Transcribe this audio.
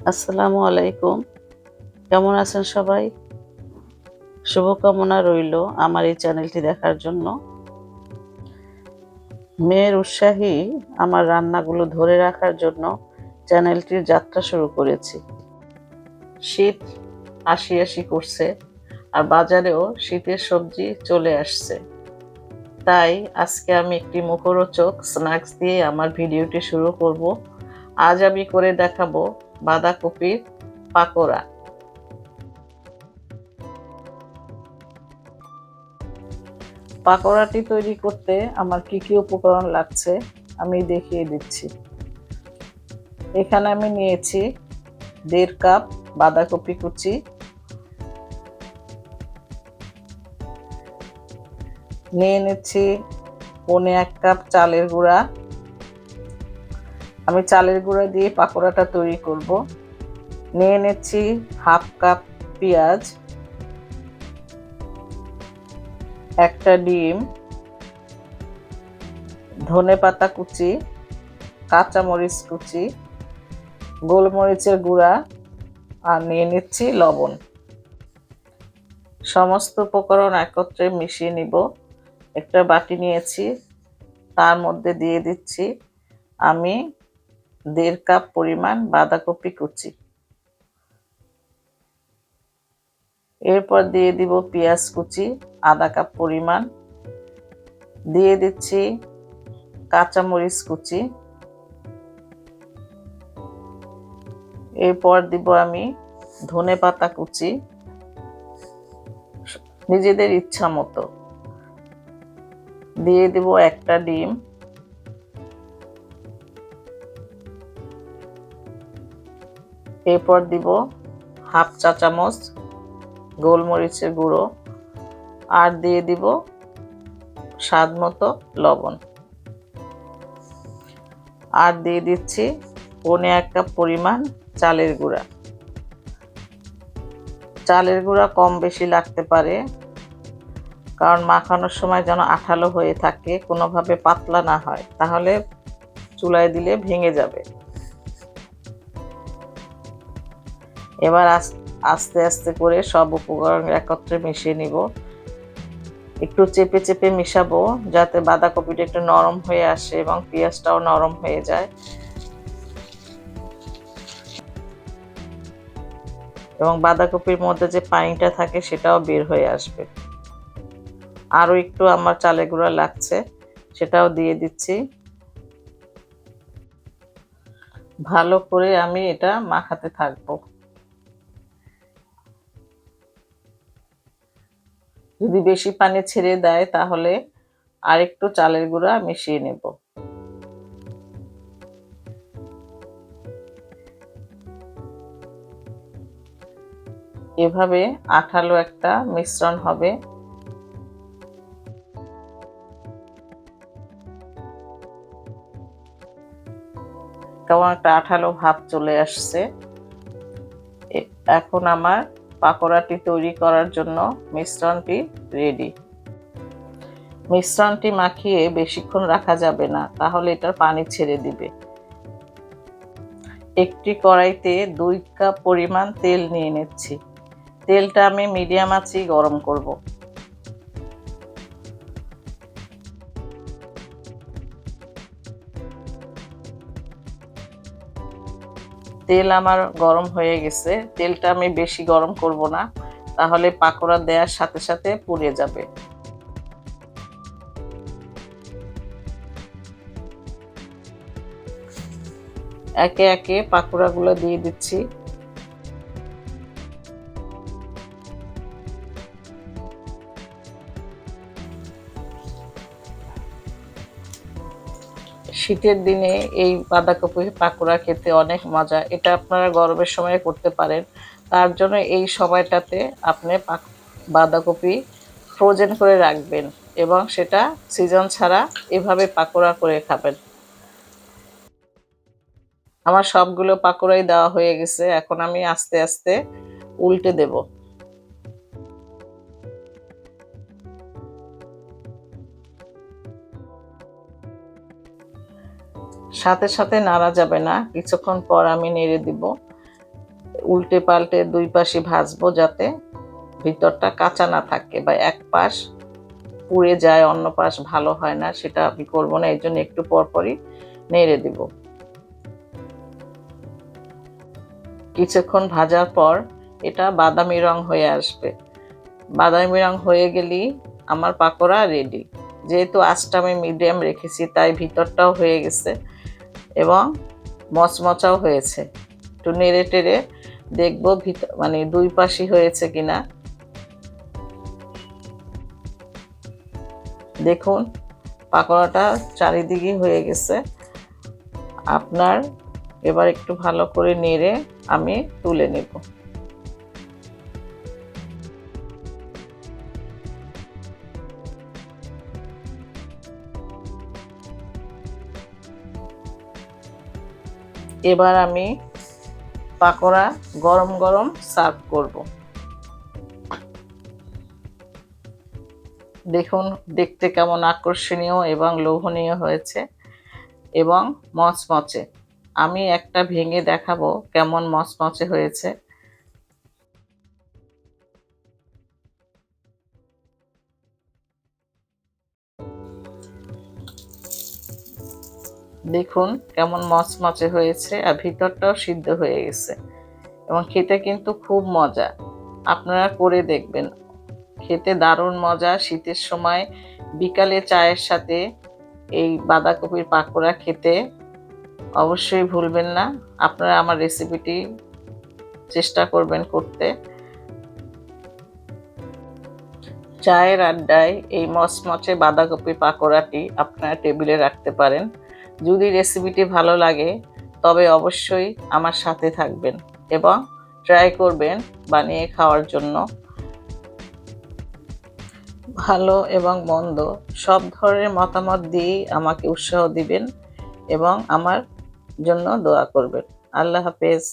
আসসালামু আলাইকুম। কেমন আছেন সবাই? শুভকামনা রইল আমার এই চ্যানেলটি দেখার জন্য। মেয়ের উৎসাহী আমার রান্নাগুলো ধরে রাখার জন্য চ্যানেলটির যাত্রা শুরু করেছি। শীত আসি আসি করছে, আর বাজারেও শীতের সবজি চলে আসছে। তাই আজকে আমি একটি মুখরোচক স্ন্যাক্স দিয়ে আমার ভিডিওটি শুরু করব। আজ আমি করে দেখাবো বাঁধাকপির পাকোড়া। পাকোড়াটি তৈরি করতে আমার কি কি উপকরণ লাগছে আমি দেখিয়ে দিচ্ছি। এখানে আমি নিয়েছি 1.5 কাপ বাঁধাকপি কুচি, নিয়ে নিচ্ছি 1.25 কাপ চালের গুঁড়া। আমি চালের গুঁড়া দিয়ে পাকোড়াটা তৈরি করব। নিয়ে নিচ্ছি 1/2 কাপ পেঁয়াজ, একটা ডিম, ধনেপাতা কুচি, কাঁচামরিচ কুচি, গোলমরিচের গুঁড়া, আর নিয়ে নিচ্ছি লবণ। সমস্ত উপকরণ একত্রে মিশিয়ে নিব। একটা বাটি নিয়েছি, তার মধ্যে দিয়ে দিচ্ছি আমি 1.5 কাপ পরিমাণ বাঁধাকপি কুচি। এরপর দিয়ে দিব পেঁয়াজ কুচি 1/2 কাপ পরিমাণ, দিয়ে দিচ্ছি কাঁচামরিচ কুচি, এরপর দিব আমি ধনেপাতা কুচি নিজেদের ইচ্ছা মতো, দিয়ে দিব একটা ডিম, এরপর দিব 1/2 চা চামচ গোলমরিচের গুঁড়ো, আর দিয়ে দিব স্বাদ মতো লবণ, আর দিয়ে দিচ্ছি 1.25 কাপ পরিমাণ চালের গুঁড়া। চালের গুঁড়া কম বেশি লাগতে পারে, কারণ মাখানোর সময় যেন আঠালো হয়ে থাকে, কোনোভাবে পাতলা না হয়, তাহলে চুলায় দিলে ভেঙে যাবে। এবার আস্তে আস্তে করে সব উপকরণ একত্রে মিশিয়ে নিব। একটু চেপে চেপে মিশাবো যাতে বাঁধাকপিটা একটু নরম হয়ে আসে এবং পেঁয়াজটাও নরম হয়ে যায়, এবং বাঁধাকপির মধ্যে যে পানিটা থাকে সেটাও বের হয়ে আসবে। আরও একটু আমার চালের গুঁড়া লাগছে, সেটাও দিয়ে দিচ্ছি। ভালো করে আমি এটা মাখাতে থাকবো। যদি বেশি পানি ছেড়ে দেয় তাহলে আরেকটু চালের গুঁড়া মিশিয়ে নেব। এভাবে আঠালো একটা মিশ্রণ হবে। কেমন একটা আঠালো ভাব চলে আসছে। এখন আমার পাকোড়াটি তৈরি করার জন্য মিশ্রণটি রেডি। মিশ্রণটি মাখিয়ে বেশিক্ষণ রাখা যাবে না, তাহলে এটার পানি ছেড়ে দিবে। একটি কড়াইতে 2 কাপ পরিমাণ তেল নিয়ে নিচ্ছি। তেলটা আমি মিডিয়াম আঁচেই গরম করব। তেল আমার গরম হয়ে গেছে। তেলটা আমি বেশি গরম করব না, তাহলে পাকোড়া দেওয়ার সাথে সাথে পুড়ে যাবে। একে একে পাকোড়াগুলো দিয়ে দিচ্ছি। শীতের দিনে এই বাঁধাকপি পাকোড়া খেতে অনেক মজা। এটা আপনারা গরমের সময় করতে পারেন। তার জন্য এই সময়টাতে আপনি বাঁধাকপি ফ্রোজেন করে রাখবেন এবং সেটা সিজন ছাড়া এভাবে পাকোড়া করে খাবেন। আমার সবগুলো পাকোড়াই দেওয়া হয়ে গেছে। এখন আমি আস্তে আস্তে উল্টে দেব। সাথে সাথে নাড়া যাবে না, কিছুক্ষণ পর আমি নেড়ে দিব। উল্টে পাল্টে দুই পাশে ভাজবো যাতে ভিতরটা কাঁচা না থাকে বা এক পাশ পুড়ে যায় অন্য পাশ ভালো হয় না, সেটা আমি করবো না। এই জন্য একটু পরপরই নেড়ে দিব। কিছুক্ষণ ভাজার পর এটা বাদামি রং হয়ে আসবে। বাদামি রং হয়ে গেলেই আমার পাকোড়া রেডি। যেহেতু আঁচটা আমি মিডিয়াম রেখেছি তাই ভিতরটাও হয়ে গেছে এবং মচমচাও হয়েছে। একটু নেড়ে টেড়ে দেখবো মানে দুই পাশই হয়েছে কিনা। দেখুন পাকোড়াটা চারিদিকে হয়ে গেছে। আপনার এবার একটু ভালো করে নেড়ে আমি তুলে নেব। এবার আমি পাকোড়া গরম গরম সার্ভ করব। দেখুন দেখতে কেমন আকর্ষণীয় এবং লোভনীয় হয়েছে এবং মচমচে। আমি একটা ভেঙে দেখাবো কেমন মচমচে হয়েছে। দেখুন কেমন মচমচে হয়েছে আর ভিতরটাও সিদ্ধ হয়ে গেছে এবং খেতে কিন্তু খুব মজা। আপনারা করে দেখবেন, খেতে দারুণ মজা। শীতের সময় বিকালে চায়ের সাথে এই বাঁধাকপির পাকোড়া খেতে অবশ্যই ভুলবেন না। আপনারা আমার রেসিপিটি চেষ্টা করবেন করতে। চায়ের আড্ডায় এই মচমচে বাঁধাকপি পাকোড়াটি আপনারা টেবিলে রাখতে পারেন। যদি রেসিপিটি ভালো লাগে তবে অবশ্যই আমার সাথে থাকবেন এবং ট্রাই করবেন বানিয়ে খাওয়ার জন্য। ভালো এবং মন্দ সব ধরনের মতামত দিয়েই আমাকে উৎসাহ দিবেন এবং আমার জন্য দোয়া করবেন। আল্লাহ হাফেজ।